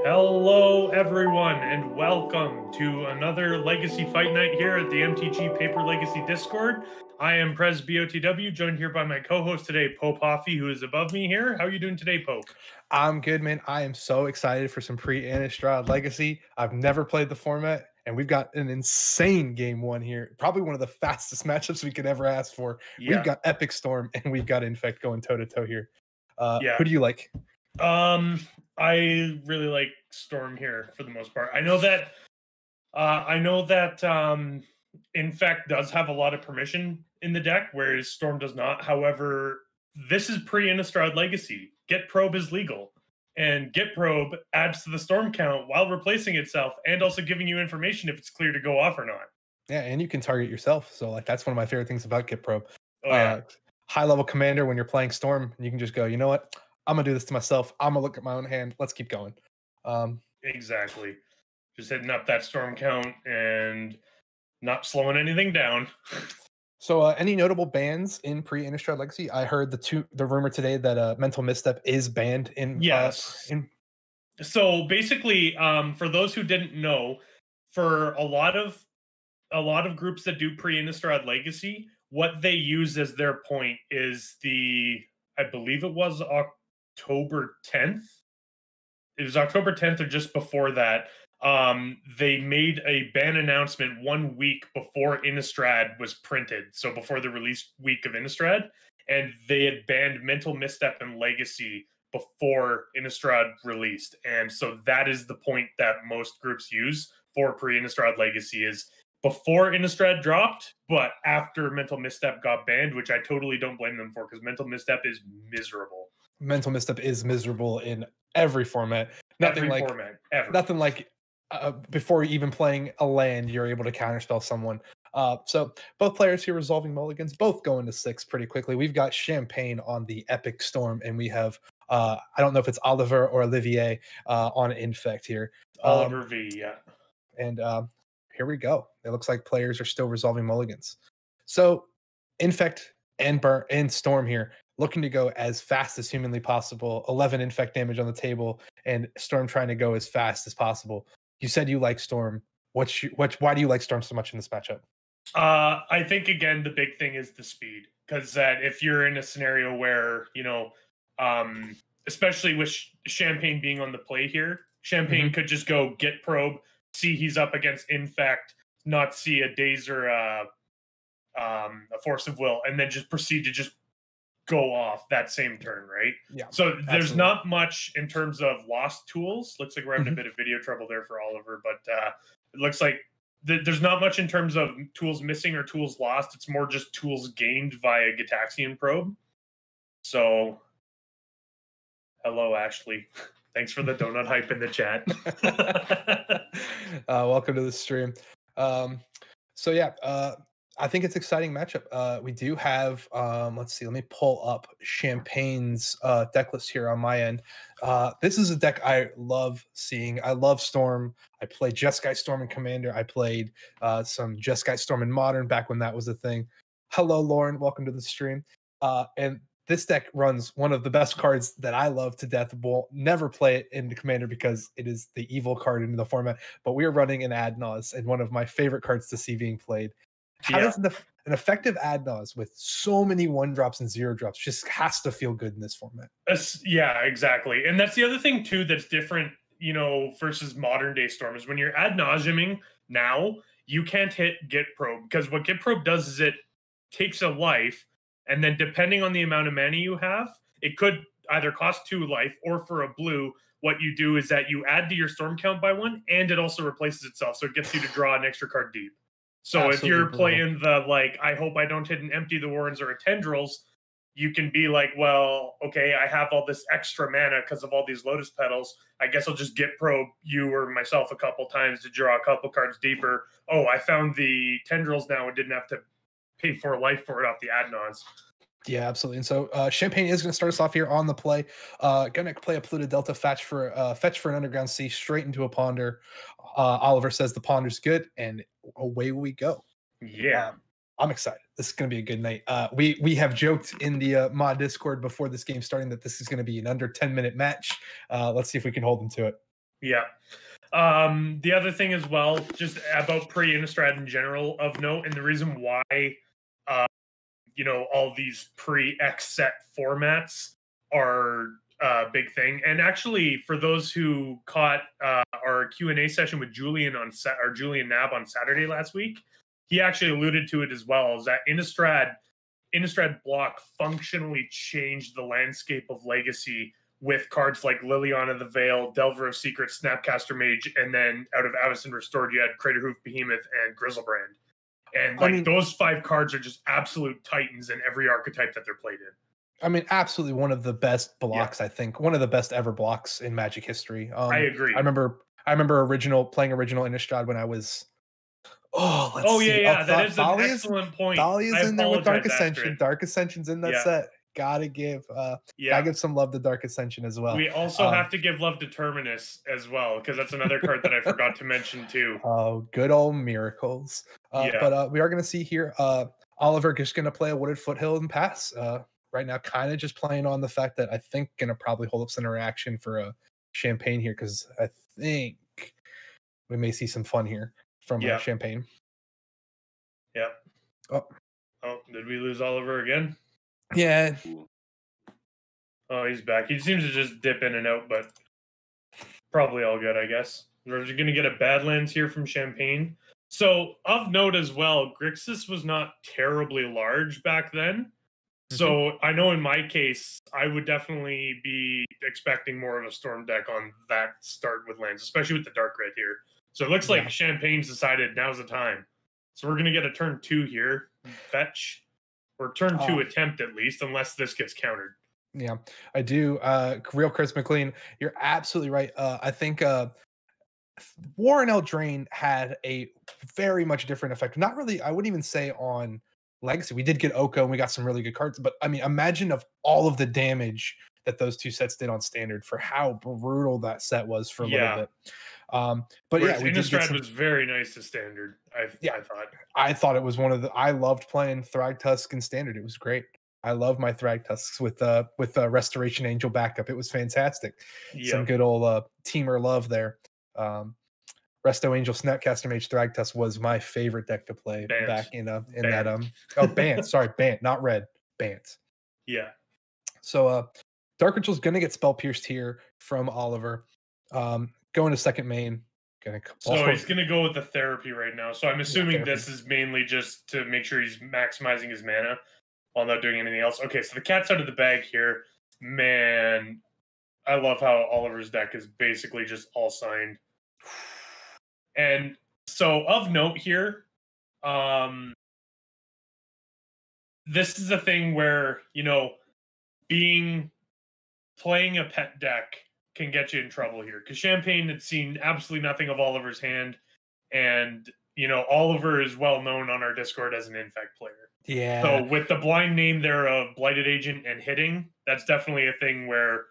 Hello, everyone, and welcome to another Legacy Fight Night here at the MTG Paper Legacy Discord. I am Prez BOTW, joined here by my co-host today, Pope Hoffy, who is above me here. How are you doing today, Pope? I'm good, man. I am so excited for some Pre-Innistrad Legacy. I've never played the format, and we've got an insane game one here. Probably one of the fastest matchups we could ever ask for. Yeah. We've got Epic Storm, and we've got Infect going toe-to-toe here. Yeah. Who do you like? I really like Storm here for the most part. I know that Infect does have a lot of permission in the deck, whereas Storm does not. However, this is Pre-Innistrad Legacy. Get Probe is legal. And Get Probe adds to the Storm count while replacing itself and also giving you information if it's clear to go off or not. Yeah, and you can target yourself. So like that's one of my favorite things about Get Probe. Oh, yeah. High-level commander, when you're playing Storm, you can just go, you know what? I'm going to do this to myself. I'm going to look at my own hand. Let's keep going. Exactly. Just hitting up that Storm count and not slowing anything down. So any notable bans in Pre-Innistrad Legacy? I heard the rumor today that Mental Misstep is banned in Yes. So basically, for those who didn't know, for a lot of groups that do Pre-Innistrad Legacy, what they use as their point is I believe it was October 10th. It was October 10th or just before that. They made a ban announcement 1 week before Innistrad was printed, so before the release week of Innistrad, and they had banned Mental Misstep and Legacy before Innistrad released. And so that is the point that most groups use for Pre-Innistrad Legacy is before Innistrad dropped, but after Mental Misstep got banned, which I totally don't blame them for, because Mental Misstep is miserable. Mental Misstep is miserable in every format. Nothing like before even playing a land, you're able to counterspell someone. So both players here resolving mulligans, both going to 6 pretty quickly. We've got Champagne on the Epic Storm, and we have I don't know if it's Oliver or Olivier on Infect here. Oliver V, yeah. And here we go. It looks like players are still resolving mulligans. So Infect and Storm here, looking to go as fast as humanly possible. 11 Infect damage on the table, and Storm trying to go as fast as possible. You said you like Storm. Why do you like Storm so much in this matchup? I think, again, the big thing is the speed. Because if you're in a scenario where, especially with Champagne being on the play here, Champagne could just go Get Probe, see he's up against Infect, not see a Daze or a Force of Will, and then just proceed to just go off that same turn, right? Yeah. So there's not much in terms of lost tools. Looks like we're having a bit of video trouble there for Oliver, but it looks like there's not much in terms of tools missing or tools lost. It's more just tools gained via Gitaxian Probe. So, hello, Ashley. Thanks for the donut hype in the chat. Welcome to the stream. So yeah, I think it's an exciting matchup. We do have, let's see, let me pull up Champagne's deck list here on my end. This is a deck I love seeing. I love Storm. I played Jeskai Storm and Commander. I played some Jeskai Storm in Modern back when that was a thing. Hello, Lauren. Welcome to the stream. And this deck runs one of the best cards that I love to death. We'll never play it in the Commander because it is the evil card in the format, but we are running an Ad Naus, and one of my favorite cards to see being played. How does an effective Ad Naus with so many 1-drops and 0-drops just has to feel good in this format? Yeah, exactly. And that's the other thing too that's different, versus modern day Storm is when you're Ad Nauseaming now, you can't hit Get Probe, because what Get Probe does is it takes a life, and then depending on the amount of mana you have, it could either cost 2 life, or for a blue, what you do is that you add to your Storm count by 1, and it also replaces itself, so it gets you to draw an extra card deep. So if you're playing I hope I don't hit an Empty the Warrens or a Tendrils, you can be like, well, okay, I have all this extra mana because of all these Lotus Petals. I guess I'll just Get Probe you or myself a couple times to draw a couple cards deeper. Oh, I found the Tendrils now and didn't have to pay 4 life for it off the Ad Naus. Yeah, absolutely. And so Champagne is going to start us off here on the play. Going to play a Pluto Delta fetch for an Underground Sea straight into a Ponder. Oliver says the Ponder's good, and away we go. Yeah. I'm excited. This is going to be a good night. We have joked in the mod Discord before this game starting that this is going to be an under 10-minute match. Let's see if we can hold them to it. Yeah. The other thing as well, just about Pre-Innistrad in general of note, and the reason why, all these pre-X set formats are a big thing. And actually, for those who caught our Q&A session with Julian Julian Nab on Saturday last week, he actually alluded to it as well, is that Innistrad block functionally changed the landscape of Legacy with cards like Liliana the Veil, Delver of Secret, Snapcaster Mage, and then out of Avacyn Restored, you had Craterhoof Behemoth and Grizzlebrand. And those 5 cards are just absolute titans in every archetype that they're played in. I mean, absolutely one of the best blocks. I think one of the best ever blocks in Magic history. I agree. I remember playing original Innistrad when I was. That is an excellent point. Dolly is in there with Dark Ascension. Astrid. Dark Ascension's in that set. Gotta give some love to Dark Ascension as well. We also have to give love to Terminus as well, because that's another card that I forgot to mention too. Oh, good old Miracles. But we are going to see here Oliver just going to play a Wooded Foothill and pass. Right now, kind of just playing on the fact that I think going to probably hold up Center Reaction for a Champagne here, because I think we may see some fun here from Champagne. Yep. Oh, did we lose Oliver again? Yeah. Oh, he's back. He seems to just dip in and out, but probably all good, I guess. We're going to get a Badlands here from Champagne. So, of note as well, Grixis was not terribly large back then. So, I know in my case, I would definitely be expecting more of a Storm deck on that start with lands, especially with the Dark Red here. So, it looks like Champagne's decided now's the time. So, we're going to get a turn 2 here. Fetch. Or turn 2 attempt at least, unless this gets countered. Yeah, I do. Real Chris McLean, you're absolutely right. I think Warren Eldraine had a very much different effect. Not really, I wouldn't even say on Legacy. We did get Oko and we got some really good cards, but I mean, imagine of all of the damage that those 2 sets did on Standard for how brutal that set was for a little bit. But whereas Innistrad was very nice to Standard. I thought it was I loved playing Thragtusk in Standard. It was great. I love my Thragtusks with Restoration Angel backup. It was fantastic. Some good old teamer love there. Resto Angel Snapcaster Mage Thragtusk was my favorite deck to play back in that Bant. Sorry, Bant, not Red. Bant. Yeah. So Dark Ritual's gonna get Spell Pierced here from Oliver. Going to second main. So he's gonna go with the therapy right now. So I'm assuming this is mainly just to make sure he's maximizing his mana while not doing anything else. Okay, so the cat's out of the bag here. Man, I love how Oliver's deck is basically just all signed. And so of note here, this is a thing where, playing a pet deck can get you in trouble here, because Champagne had seen absolutely nothing of Oliver's hand, and Oliver is well known on our Discord as an Infect player. Yeah. So with the blind name there of Blighted Agent and hitting, that's definitely a thing where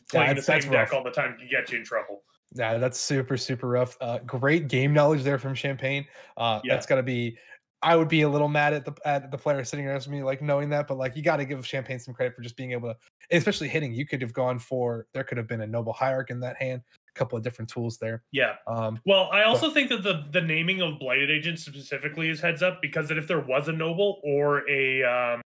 playing the same deck all the time can get you in trouble. Yeah, that's super, super rough. Great game knowledge there from Champagne. That's got to be. I would be a little mad at the player sitting next to me, knowing that, but you got to give Champagne some credit for just being able to, especially hitting. You could have gone for, there could have been a Noble Hierarch in that hand, a couple of different tools there. Yeah. Well, I also think that the naming of Blighted Agent specifically is heads up, because that if there was a Noble or a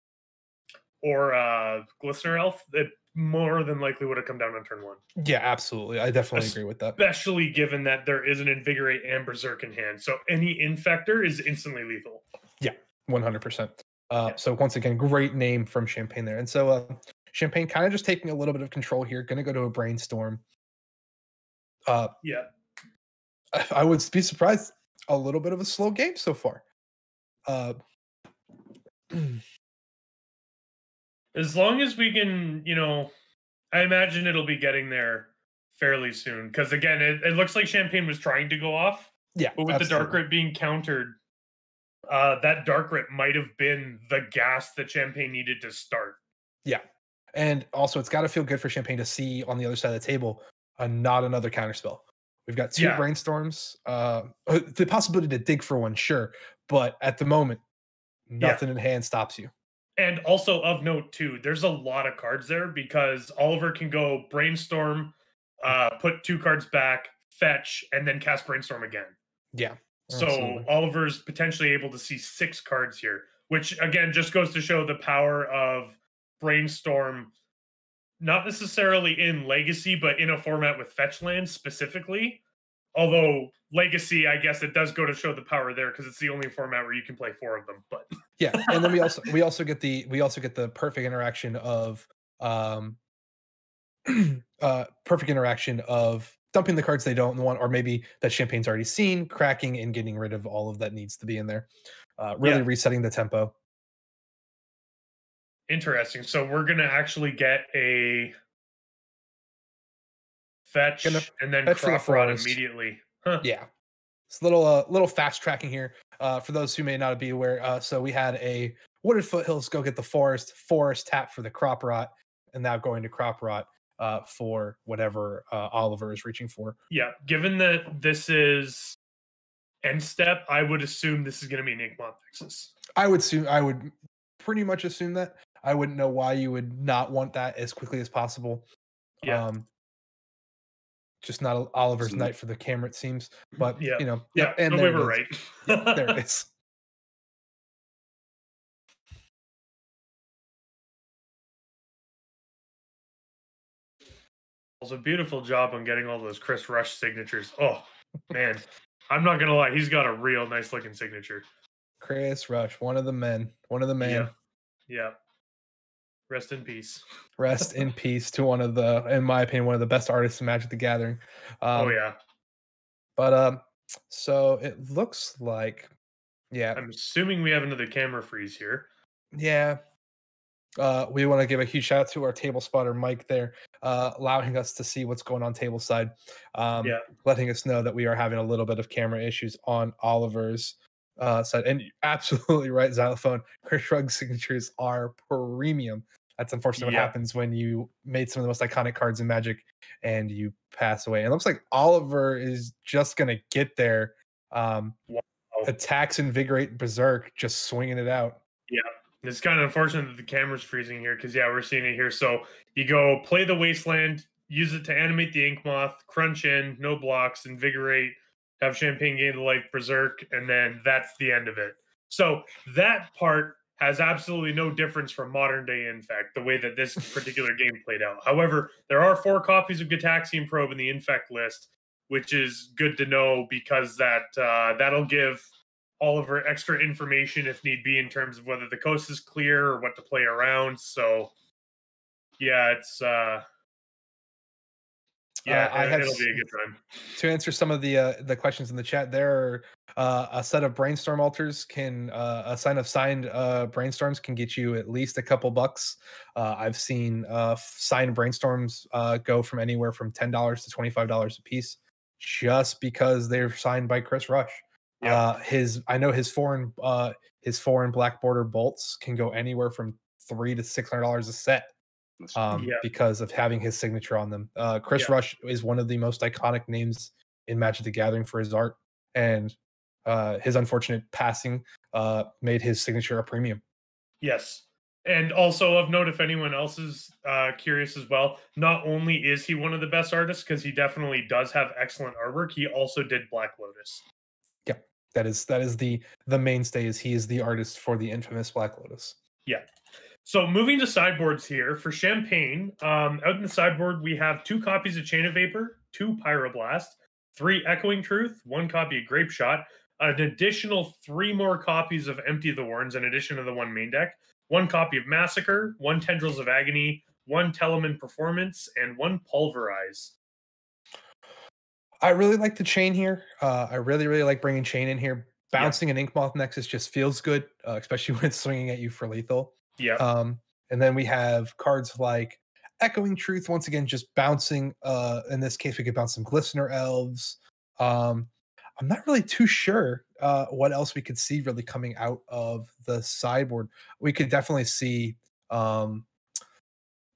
Glistener Elf, it more than likely would have come down on turn 1. Yeah, absolutely. I definitely agree with that. Especially given that there is an Invigorate and Berserk in hand. So any Infector is instantly lethal. Yeah, 100%. So once again, great name from Champagne there. And so Champagne kind of just taking a little bit of control here. Going to go to a Brainstorm. Yeah. I would be surprised. A little bit of a slow game so far. As long as we can, I imagine it'll be getting there fairly soon. Because again, it looks like Champagne was trying to go off. Yeah. But with the Dark Rit being countered, that Dark Rit might have been the gas that Champagne needed to start. Yeah. And also, it's got to feel good for Champagne to see on the other side of the table not another counterspell. We've got 2 Brainstorms. The possibility to dig for one, sure. But at the moment, nothing in hand stops you. And also of note too, there's a lot of cards there, because Oliver can go Brainstorm, put 2 cards back, fetch, and then cast Brainstorm again. Yeah. So Absolutely. Oliver's potentially able to see 6 cards here, which again just goes to show the power of Brainstorm, not necessarily in Legacy, but in a format with fetch lands specifically. Although Legacy, I guess it does go to show the power there because it's the only format where you can play 4 of them. But Yeah, and then we also get the perfect interaction of perfect interaction of dumping the cards they don't want, or maybe that Champagne's already seen, cracking and getting rid of all of that needs to be in there. Really yeah, resetting the tempo. interesting. So we're gonna actually get a Gonna fetch and then fetch for the crop rot forest. immediately. Huh. Yeah, it's a little fast tracking here. For those who may not be aware, so we had a wooded foothills go get the forest tap for the crop rot, and now going to crop rot for whatever Oliver is reaching for. Yeah, given that this is end step, I would assume this is going to be an Inkmoth Nexus. I would pretty much assume that. I wouldn't know why you would not want that as quickly as possible. Yeah, Just not Oliver's night for the camera, it seems. But yeah, yeah. yep, and So we there it were is. right. Yeah, there it is. Also, beautiful job on getting all those Chris Rush signatures. Oh man, I'm not gonna lie, he's got a real nice looking signature. Chris Rush, one of the men, one of the Yeah, man. yeah. Rest in peace. Rest in peace to one of the, in my opinion, one of the best artists in Magic the Gathering. Oh Um, yeah. but so it looks like, yeah, I'm assuming we have another camera freeze here. yeah. We want to give a huge shout out to our table spotter Mike there, allowing us to see what's going on table side, Yeah. letting us know that we are having a little bit of camera issues on Oliver's side. And you're absolutely right, Xylophone. Chris Rugg's signatures are premium. That's unfortunately what Yeah. happens when you made some of the most iconic cards in Magic and you pass away. And it looks like Oliver is just gonna get there. Wow. Attacks, Invigorate, Berserk, just swinging it out. Yeah. It's kind of unfortunate that the camera's freezing here because, yeah, we're seeing it here. So you go play the Wasteland, use it to animate the Ink Moth, crunch in, no blocks, invigorate, have Champagne gain the life, Berserk, and then that's the end of it. So that part has absolutely no difference from modern day Infect, the way that this particular game played out. However, there are 4 copies of Gataxian Probe in the Infect list, which is good to know because that'll give Oliver extra information if need be in terms of whether the coast is clear or what to play around. So yeah, it's it'll be a good time. To answer some of the questions in the chat. There are a set of brainstorm altars can a sign of signed brainstorms can get you at least a couple bucks. I've seen signed brainstorms go from anywhere from $10 to $25 a piece, just because they're signed by Chris Rush. Yeah. I know his foreign black border bolts can go anywhere from $300 to $600 a set. Yeah. Because of having his signature on them. Chris Yeah. Rush is one of the most iconic names in Magic the Gathering for his art, and his unfortunate passing made his signature a premium. Yes. And also of note, if anyone else is curious as well, not only is he one of the best artists because he definitely does have excellent artwork, he also did Black Lotus. Yeah, that is the mainstay. Is he is the artist for the infamous Black Lotus. Yeah. So moving to sideboards here for Champagne, out in the sideboard we have 2 copies of Chain of Vapor, 2 Pyroblast, 3 Echoing Truth, 1 copy of Grape Shot, an additional 3 more copies of Empty the Warrens in addition to the 1 main deck, 1 copy of Massacre, 1 Tendrils of Agony, 1 Telemann Performance, and 1 Pulverize. I really like the chain here. I really like bringing chain in here. Bouncing an Inkmoth Nexus just feels good, especially when it's swinging at you for lethal. Yeah. And then we have cards like Echoing Truth, once again, just bouncing. In this case, we could bounce some Glistener Elves. I'm not really too sure what else we could see really coming out of the sideboard. We could definitely see. I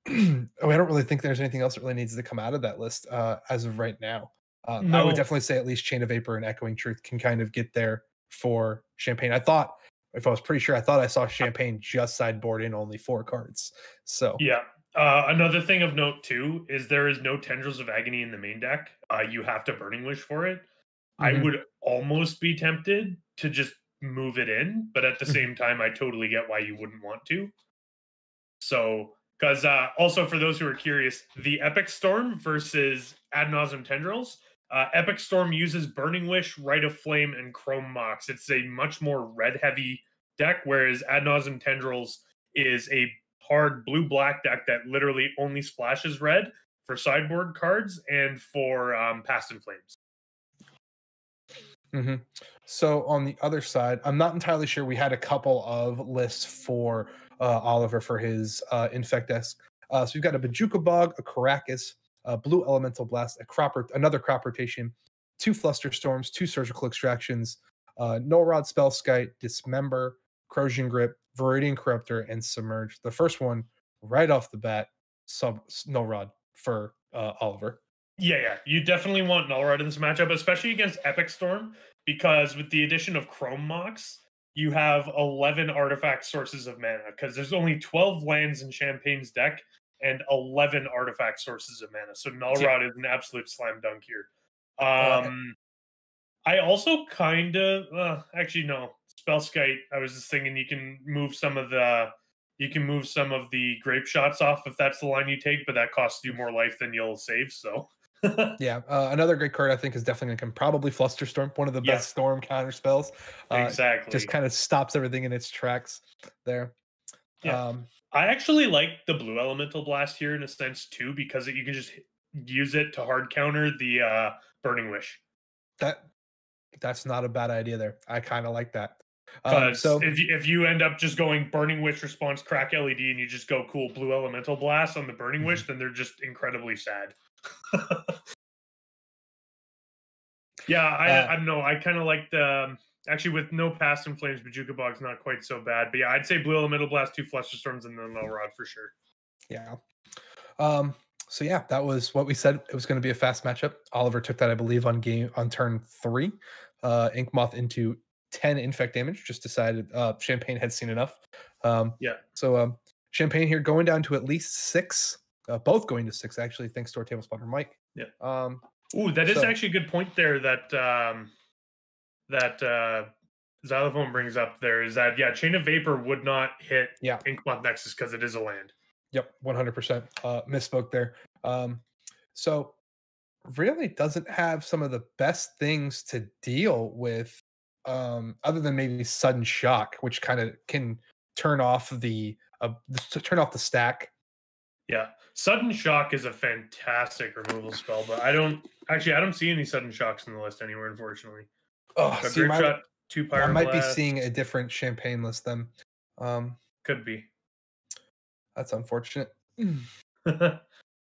don't really think there's anything else that really needs to come out of that list as of right now. I would definitely say at least Chain of Vapor and Echoing Truth can kind of get there for Champagne. I thought, if I was pretty sure, I thought I saw Champagne just sideboard in only 4 cards. So yeah, Another thing of note too is there is no Tendrils of Agony in the main deck. You have to Burning Wish for it. I Mhm, would almost be tempted to just move it in, but at the mhm. same time, I totally get why you wouldn't want to. So, because also for those who are curious, the Epic Storm versus Ad Nauseam Tendrils. Epic Storm uses Burning Wish, Rite of Flame, and Chrome Mox. It's a much more red heavy deck, whereas Ad Nauseam Tendrils is a hard blue black deck that literally only splashes red for sideboard cards and for Past in Flames. Mhm. So on the other side, I'm not entirely sure. We had a couple of lists for Oliver for his Infect desk. So we've got a Bajuka Bog, a Caracas, a Blue Elemental Blast, another crop rotation, two Fluster Storms, two Surgical Extractions, Null Rod, Spellskite, Dismember, Corrosion Grip, Viridian Corruptor, and Submerge. The first one, right off the bat, Null Rod for Oliver. Yeah, you definitely want Nullrod in this matchup, especially against Epic Storm, because with the addition of Chrome Mox, you have 11 artifact sources of mana, because there's only 12 lands in Champagne's deck and 11 artifact sources of mana. So Yeah. Nullrod is an absolute slam dunk here. Uh, I also kind of, actually, no, Spellskite, I was just thinking you can move some of the grape shots off if that's the line you take, but that costs you more life than you'll save, so. Yeah, another great card I think is definitely going to come. Probably Flusterstorm, one of the Yeah, best storm counter spells. Just exactly. kind of stops everything in its tracks there. Yeah. Um, I actually like the blue elemental blast here in a sense too, because you can just use it to hard counter the burning wish. that that's not a bad idea there. I kind of like that. Because So if you end up just going burning wish response crack LED and you just go cool blue elemental blast on the burning mhm. wish, then they're just incredibly sad. Yeah, uh, I don't know. I kind of like the actually with no past in flames, Bajuka Bog's not quite so bad. But yeah, I'd say blue elemental blast, two fluster storms, and then Null Rod for sure. yeah. Um, so yeah, that was what we said. It was going to be a fast matchup. Oliver took that, I believe, on turn 3. Ink Moth into 10 infect damage. Just decided Champagne had seen enough. Um, Yeah. so Champagne here going down to at least 6. Both going to 6 actually, thanks to our table spotter Mike. Yeah. Um, Ooh, that is so actually a good point there that Xylophone brings up there is that yeah, Chain of Vapor would not hit yeah, Inkmoth Nexus because it is a land. yep, 100%. Misspoke there. So really doesn't have some of the best things to deal with, other than maybe sudden shock, which kind of can turn off turn off the stack. Yeah. Sudden Shock is a fantastic removal spell, but I don't see any sudden shocks in the list anywhere, unfortunately. Oh, Got see, Grape Shot, two I might be Pyroblast. seeing a different champagne list then. Um, Could be. that's unfortunate.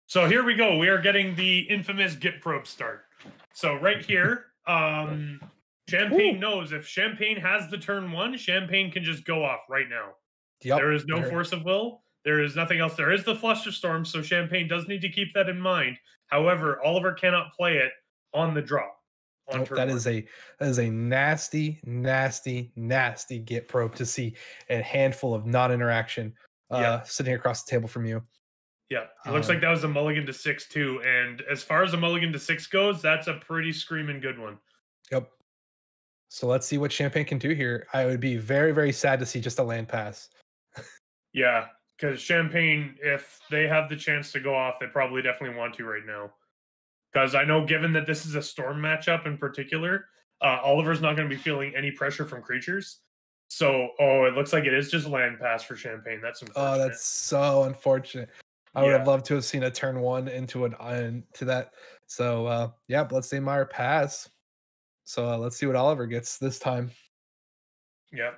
So here we go. We are getting the infamous Git probe start. So right here, Champagne Ooh, knows if Champagne has the turn 1, Champagne can just go off right now. yep. There is no force of will. There is nothing else. There is the Fluster Storm, so Champagne does need to keep that in mind. However, Oliver cannot play it on the draw on Nope, turn 1. that is a nasty, nasty, nasty get probe to see a handful of non-interaction Yeah, sitting across the table from you. yeah. It looks like Um, that was a mulligan to 6 too. And as far as a mulligan to 6 goes, that's a pretty screaming good one. yep. So let's see what Champagne can do here. I would be very, very sad to see just a land pass. Yeah, because Champagne, if they have the chance to go off, they probably definitely want to right now. Because I know, given that this is a storm matchup in particular, Oliver's not going to be feeling any pressure from creatures. So, it looks like it is just land pass for Champagne. That's Oh, unfortunate. that's so unfortunate. I would have Yeah, loved to have seen a turn 1 into to that. So yeah, Bloodstained Mire pass. So let's see what Oliver gets this time. yeah.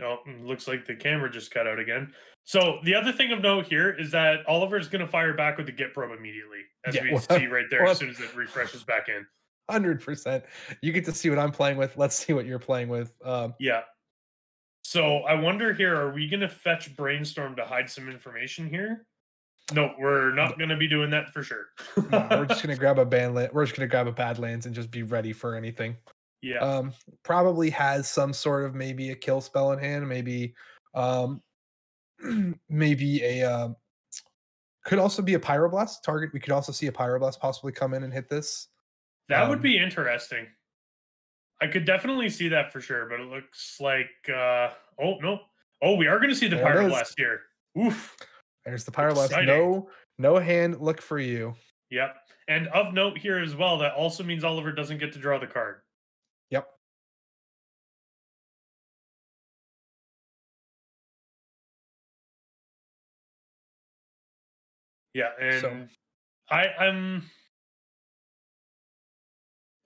Oh, looks like the camera just cut out again. So the other thing of note here is that Oliver's going to fire back with the Git probe immediately, as Yeah, we see right there, as soon as it refreshes back in. 100%. You get to see what I'm playing with. Let's see what you're playing with. Yeah. So I wonder here, are we going to fetch Brainstorm to hide some information here? No, we're not going to be doing that for sure. No, we're just gonna grab we're just gonna grab a Badlands and just be ready for anything. Yeah. Probably has some sort of maybe a kill spell in hand, maybe um maybe a Could also be a Pyroblast target. We could also see a Pyroblast possibly come in and hit this. That would be interesting. I could definitely see that for sure, but it looks like oh no. Oh, we are going to see the Pyroblast here. Oof. There's the Pyroblast. Exciting. No hand look for you. Yep. And of note here as well, that also means Oliver doesn't get to draw the card. Yep. Yeah, and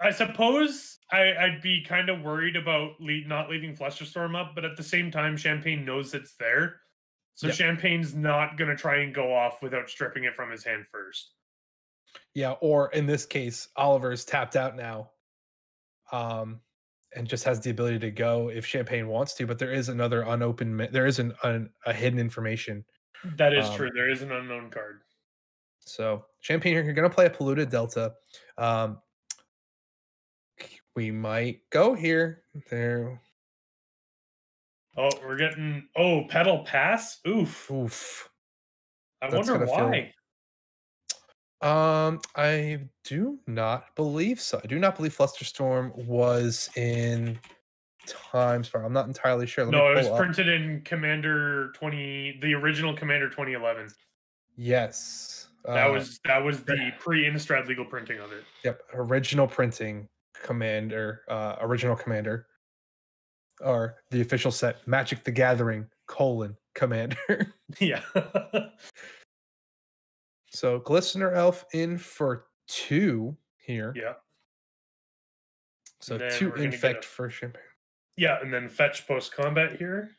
I suppose I'd be kind of worried about not leaving Flusterstorm up, but at the same time, Champagne knows it's there. So yep. Champagne's not going to try and go off without stripping it from his hand first. Yeah, or in this case, Oliver is tapped out now. And just has the ability to go if Champagne wants to, but there is another unopened, there is a hidden information. That is true. There is an unknown card. So Champagne, you're going to play a Polluted Delta. We might go here. There. Oh, we're getting Petal Pass. Oof. I wonder why. I do not believe so. I do not believe Flusterstorm was in Time Spiral. I'm not entirely sure. No, it was printed in Commander 20, the original Commander 2011. Yes. That was the pre-Innistrad legal printing of it. Yep, original printing Commander, original Commander, or the official set Magic the Gathering : Commander. Yeah. So Glistener Elf in for 2 here. Yeah. So 2 Infect for Champagne. Yeah, and then fetch post-combat here.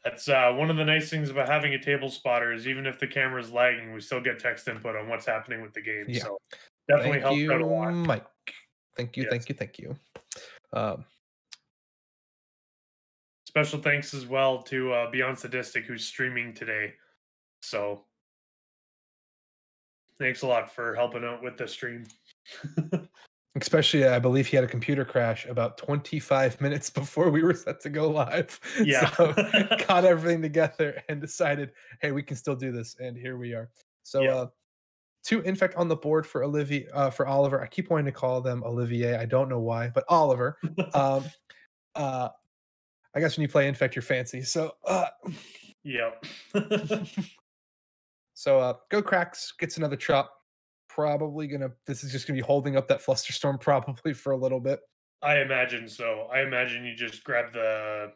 That's one of the nice things about having a table spotter is even if the camera's lagging, we still get text input on what's happening with the game. Yeah. So definitely helps out a lot. Mike. Thank you, yes. Thank you. Special thanks as well to Beyond Sadistic, who's streaming today. So thanks a lot for helping out with the stream. Especially, I believe he had a computer crash about 25 minutes before we were set to go live. Yeah. So got everything together and decided, hey, we can still do this. And here we are. So yeah. 2 Infect on the board for for Oliver. I keep wanting to call them Olivier. I don't know why, but Oliver. I guess when you play Infect, you're fancy. So yeah. So Go Cracks gets another chop. Probably this is just gonna be holding up that Flusterstorm probably for a little bit. I imagine so. I imagine you just grab the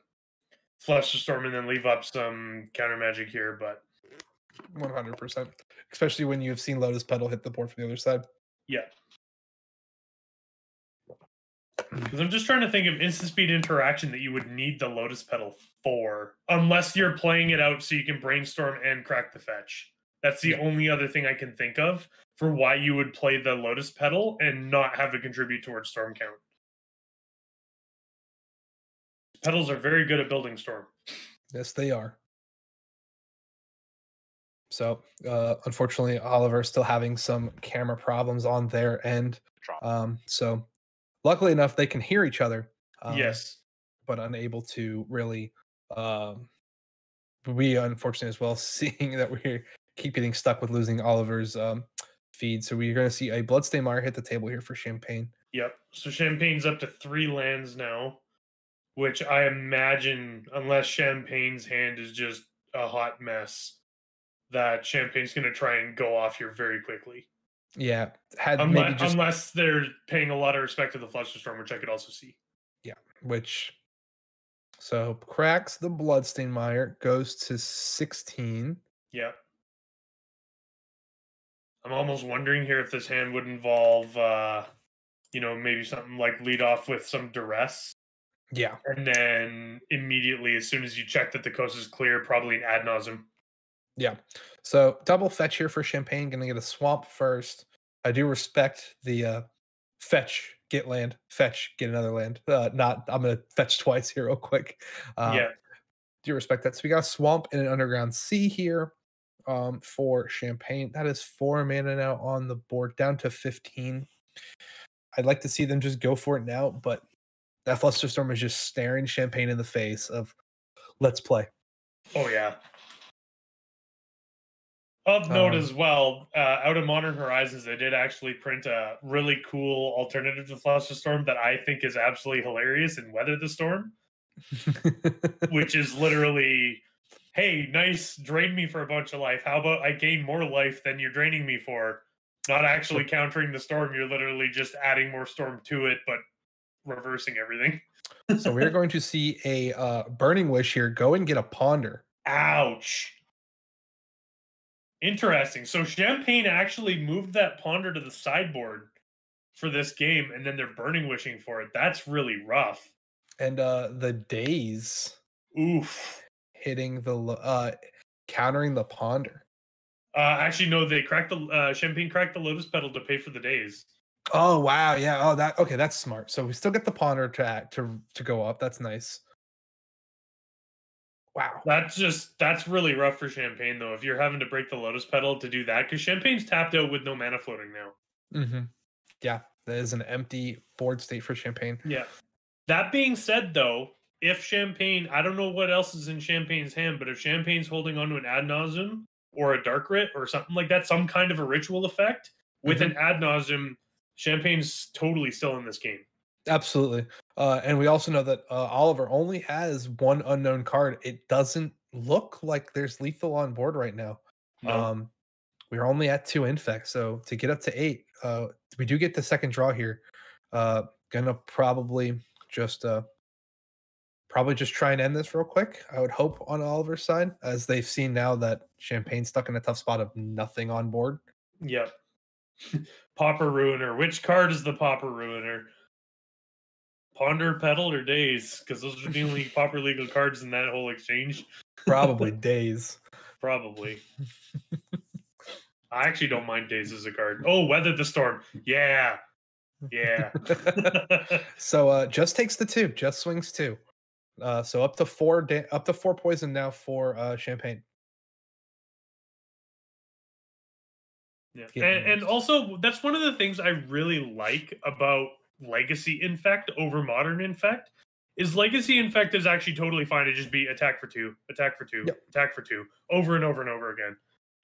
Flusterstorm and then leave up some counter magic here, but 100%. Especially when you've seen Lotus Petal hit the board from the other side. Yeah. Because I'm just trying to think of instant speed interaction that you would need the Lotus Petal for, unless you're playing it out so you can brainstorm and crack the fetch. That's the only other thing I can think of for why you would play the Lotus Petal and not have it contribute towards storm count. Petals are very good at building storm. Yes, they are. So, unfortunately, Oliver's still having some camera problems on their end. So, luckily enough, they can hear each other. Yes. But unable to really, we unfortunately as well, seeing that we keep getting stuck with losing Oliver's feed. So we're going to see a Bloodstained Mire hit the table here for Champagne. Yep. So Champagne's up to 3 lands now, which I imagine, unless Champagne's hand is just a hot mess, that Champagne's going to try and go off here very quickly. Yeah. Unless they're paying a lot of respect to the Flusterstorm, which I could also see. Yeah. So cracks the Bloodstained Mire, goes to 16. Yeah. I'm almost wondering here if this hand would involve, maybe something like lead off with some duress. Yeah. And then immediately, as soon as you check that the coast is clear, probably an ad nauseam. Yeah. So double fetch here for Champagne. Going to get a swamp first. I do respect the fetch, get land, fetch, get another land. I'm going to fetch twice here real quick. Yeah. Do respect that. So we got a swamp and an underground sea here for Champagne. That is 4 mana now on the board, down to 15. I'd like to see them just go for it now, but that Flusterstorm is just staring Champagne in the face of, let's play. Oh, yeah. Of note as well, out of Modern Horizons, they did actually print a really cool alternative to Flusterstorm that I think is absolutely hilarious in Weather the Storm, which is literally, hey, nice, drain me for a bunch of life. How about I gain more life than you're draining me for? Not actually countering the storm, you're literally just adding more storm to it, but reversing everything. So we're going to see a Burning Wish here. Go and get a Ponder. Ouch. Interesting. So Champagne actually moved that Ponder to the sideboard for this game, and then they're Burning Wishing for it. That's really rough. And the Daze. Oof. Hitting the countering the Ponder. Actually, no, they cracked the Champagne cracked the Lotus Petal to pay for the Daze. Oh wow, yeah. Oh, that's smart. So we still get the Ponder to go up. That's nice. Wow. That's really rough for Champagne though. If you're having to break the Lotus Petal to do that, because Champagne's tapped out with no mana floating now. Mm-hmm. Yeah, that is an empty board state for Champagne. Yeah. That being said, though, if Champagne, I don't know what else is in Champagne's hand, but if Champagne's holding on to an Ad Nauseam or a Dark Writ or something like that, some kind of a ritual effect with an Ad Nauseam, Champagne's totally still in this game. Absolutely. And we also know that Oliver only has one unknown card. It doesn't look like there's lethal on board right now. No. We're only at 2 Infect, so to get up to 8, we do get the second draw here. Gonna probably just try and end this real quick. I would hope on Oliver's side, as they've seen now that Champagne's stuck in a tough spot of nothing on board. Yep. Pauper Ruiner. Which card is the Pauper Ruiner? Ponder, Petal, or Daze? Because those are the only Pauper legal cards in that whole exchange. Probably Daze. Probably. I actually don't mind Daze as a card. Oh, Weather the Storm. Yeah. Yeah. So just takes the 2. Just swings 2. So up to 4 poison now for Champagne. Yeah. And also that's one of the things I really like about Legacy Infect over Modern Infect is Legacy Infect is actually totally fine to just be attack for 2, attack for 2, attack for 2 over and over and over again.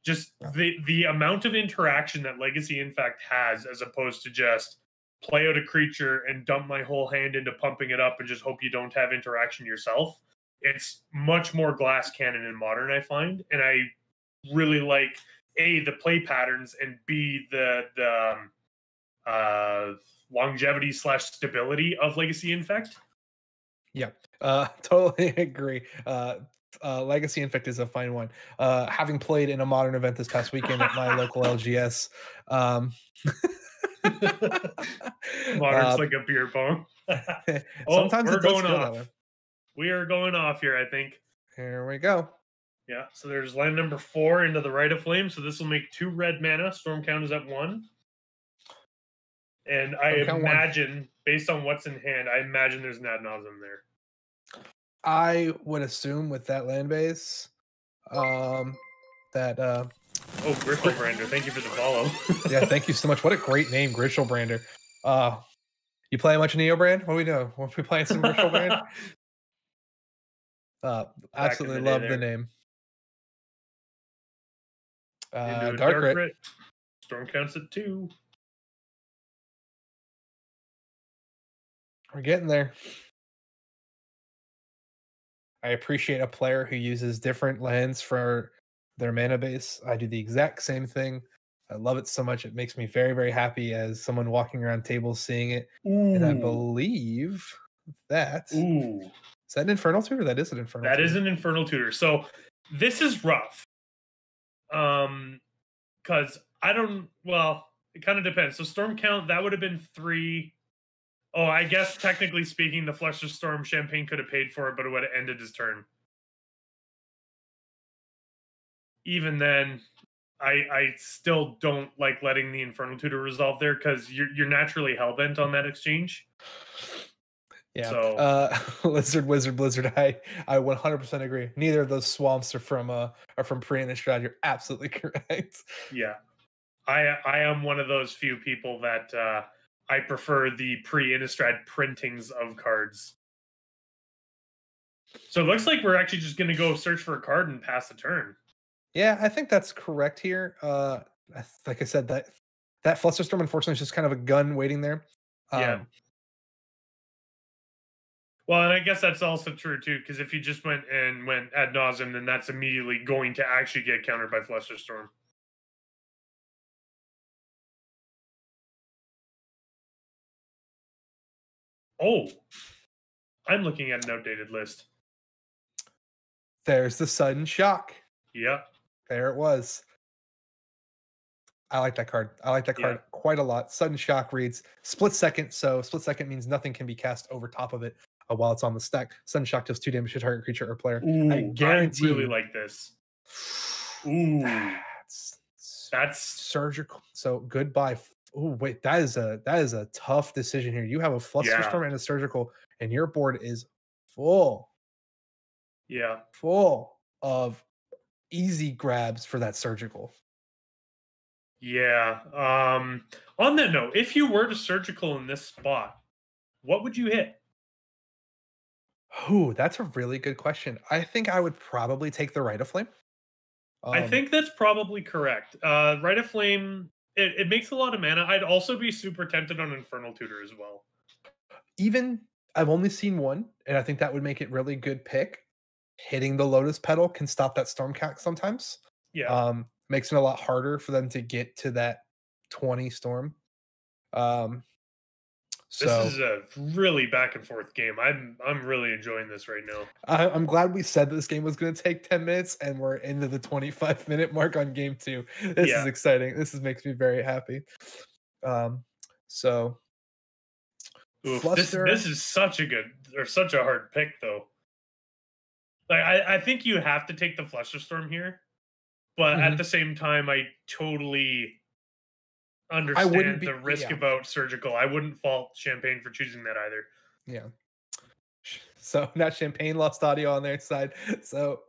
Just the amount of interaction that Legacy Infect has as opposed to just play out a creature and dump my whole hand into pumping it up and just hope you don't have interaction yourself. It's much more glass cannon in Modern, I find. And I really like A, the play patterns, and B, the longevity / stability of Legacy Infect. Yeah, totally agree. Legacy Infect is a fine one. Having played in a Modern event this past weekend at my local LGS, Modern's like a beer pong. Sometimes it does feel that way. We are going off here, I think. Here we go. Yeah, so there's land number 4 into the Rite of Flame, so this will make 2 red mana. Storm count is at 1. And I imagine, based on what's in hand, I imagine there's an Ad Nauseam there. I would assume with that land base, that oh, Gristlebrander, thank you for the follow. Yeah, thank you so much. What a great name, Gristlebrander. You play much Neobrand? What do we know? Are we playing some Gristlebrand? Absolutely love the name. Dark Writ. Storm counts at 2. We're getting there. I appreciate a player who uses different lands for their mana base. I do the exact same thing. I love it so much. It makes me very, very happy as someone walking around tables seeing it. Ooh. And I believe that is that an Infernal Tutor? That is an Infernal Tutor. That is an Infernal Tutor. So this is rough. Because I don't, well, it kind of depends. So Storm count, that would have been 3. Oh, I guess technically speaking, the Flusterstorm Champagne could have paid for it, but it would have ended his turn. Even then, I still don't like letting the Infernal Tutor resolve there because you're naturally hellbent on that exchange. Yeah. So, Lizard, Wizard, Blizzard. I 100% agree. Neither of those swamps are from Pre-Innistrad. You're absolutely correct. Yeah, I am one of those few people that I prefer the Pre-Innistrad printings of cards. So it looks like we're actually just going to go search for a card and pass the turn. Yeah, I think that's correct here. Like I said, that Flusterstorm unfortunately is just kind of a gun waiting there. Yeah. Um, Well, and I guess that's also true too, because if you just went ad nauseum, then that's immediately going to actually get countered by Flusterstorm. Oh, I'm looking at an outdated list. there's the sudden shock. Yeah, There it was. I like that card. I like that yeah. card quite a lot. Sudden shock reads split second. So split second means nothing can be cast over top of it while it's on the stack. Sudden shock does 2 damage to target creature or player. I Ooh, I guarantee really you. like this. Ooh, that's surgical. So goodbye. Oh wait, that is a tough decision here. You have a yeah, Flusterstorm and a surgical, and your board is full, yeah, full of easy grabs for that surgical. yeah. On that note, if you were to surgical in this spot, what would you hit? Ooh, that's a really good question. I think I would probably take the Rite of Flame. I Um, think that's probably correct. Rite of Flame, it makes a lot of mana. I'd also be super tempted on Infernal Tutor as well. even I've only seen one, and I think that would make it really good pick. Hitting the Lotus Petal can stop that Stormcat sometimes. Yeah. Makes it a lot harder for them to get to that 20 Storm. Um, This so is a really back and forth game. I'm really enjoying this right now. I'm glad we said this game was going to take 10 minutes, and we're into the 25-minute mark on game 2. This is Yeah. exciting. Makes me very happy. So Oof. This Fluster. is such a good or such a hard pick though. Like I think you have to take the Flusterstorm here, but at Mhm. the same time, I totally I wouldn't understand the be. risk Yeah, about surgical. I wouldn't fault Champagne for choosing that either. yeah. So now Champagne lost audio on their side. So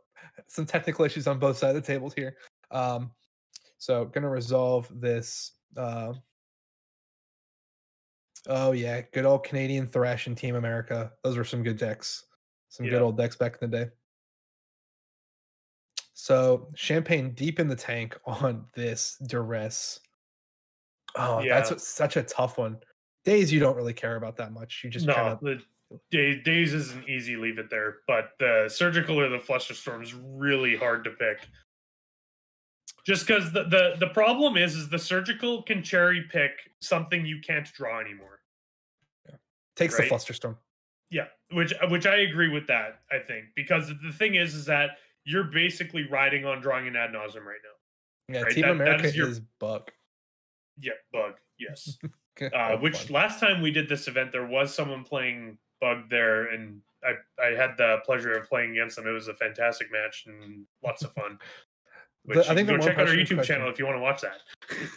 some technical issues on both sides of the tables here. Um, so gonna resolve this. Oh yeah, good old Canadian Thrash and Team America. Those were some good decks. Some good Yeah. old decks back in the day. So Champagne deep in the tank on this duress. Oh, Yeah. such a tough one. Days you don't really care about that much. You just kind No, of. the days is an easy leave it there, but the surgical or the Flusterstorm is really hard to pick. Just because the problem is the surgical can cherry pick something you can't draw anymore, Takes the right? Flusterstorm. Yeah, which I agree with that. I think because the thing is that you're basically riding on drawing an ad nauseum right Yeah, now, right? Team That America is your is Buck. bug. Yes. Bug Which fun. last time we did this event, there was someone playing bug there, and I had the pleasure of playing against them. It was a fantastic match and lots of fun. Which I you can think the go more check out our impressive YouTube question channel if you want to watch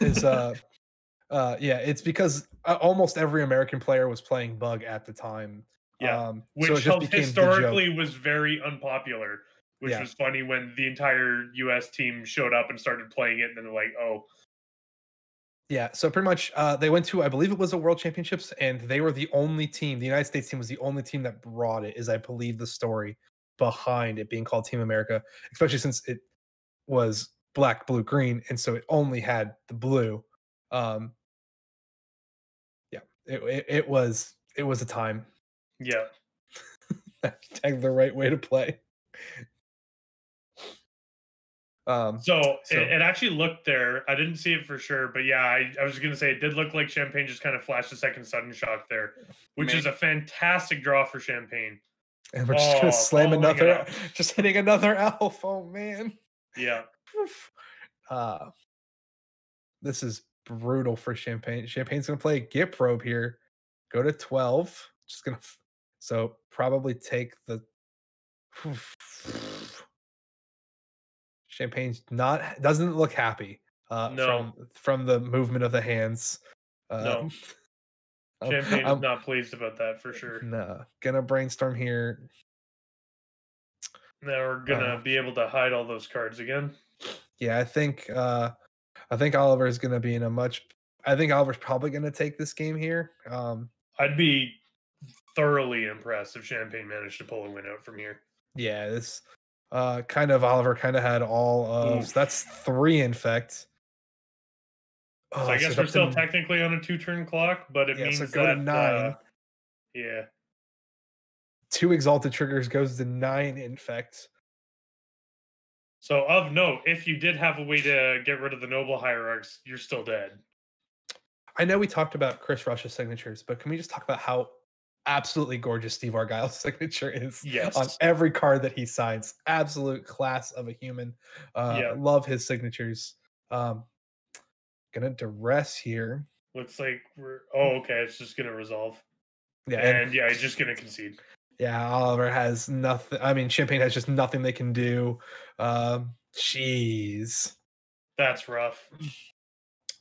is that. yeah, it's because almost every American player was playing Bug at the time. Yeah, So it which just became the joke. historically was very unpopular, which Yeah. was funny when the entire US team showed up and started playing it, and then they're like, "Oh, Yeah, so pretty much they went to, I believe it was the World Championships, and they were the only team, the United States team was the only team that brought it, is I believe the story behind it being called Team America, especially since it was black, blue, green, and so it only had the blue. Um, yeah, it was a time. yeah." Hashtag the right way to play. So So it actually looked there. I didn't see it for sure, but yeah, I was gonna say it did look like Champagne just kind of flashed a second sudden shock there, which man, is a fantastic draw for Champagne. and we're just gonna Oh, slam following it another, up. just hitting another elf. Oh man. Yeah, Oof. Uh, this is brutal for Champagne. Champagne's gonna play a Git probe here. Go to 12. Just gonna so probably take the Champagne's not doesn't look happy no, from the movement of the hands. Uh, no. I'm, Champagne is I'm not pleased about that for sure. nah, gonna brainstorm here. Now we're Uh, gonna be able to hide all those cards again. yeah, I think Oliver is gonna be in a much. I think Oliver's probably gonna take this game here. I'd be thoroughly impressed if Champagne managed to pull a win out from here. Yeah, this. Oliver kind of had all of, so that's 3 Infect. So I guess we're still technically on a 2-turn clock, but it means so go to 9. Yeah. 2 Exalted Triggers goes to 9 Infect. So of note, if you did have a way to get rid of the Noble Hierarchs, you're still dead. I know we talked about Chris Rush's signatures, but can we just talk about how absolutely gorgeous Steve Argyle's signature is on every card that he signs? Absolute class of a human. Love his signatures. Gonna duress here. Looks like okay, it's just gonna resolve. Yeah, and he's just gonna concede. Yeah, Oliver has nothing. I mean, Champagne has just nothing they can do. Jeez. That's rough.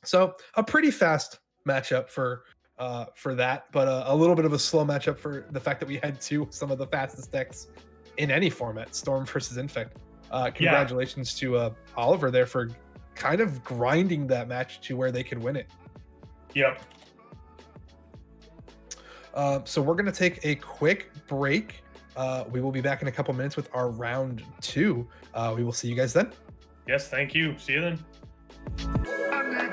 So a pretty fast matchup for that, but a little bit of a slow matchup for the fact that we had some of the fastest decks in any format, Storm versus Infect. Congratulations to Oliver there for kind of grinding that match to where they could win it. Yep. So we're going to take a quick break. We will be back in a couple minutes with our round 2. We will see you guys then. Yes, thank you. See you then. I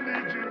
need you.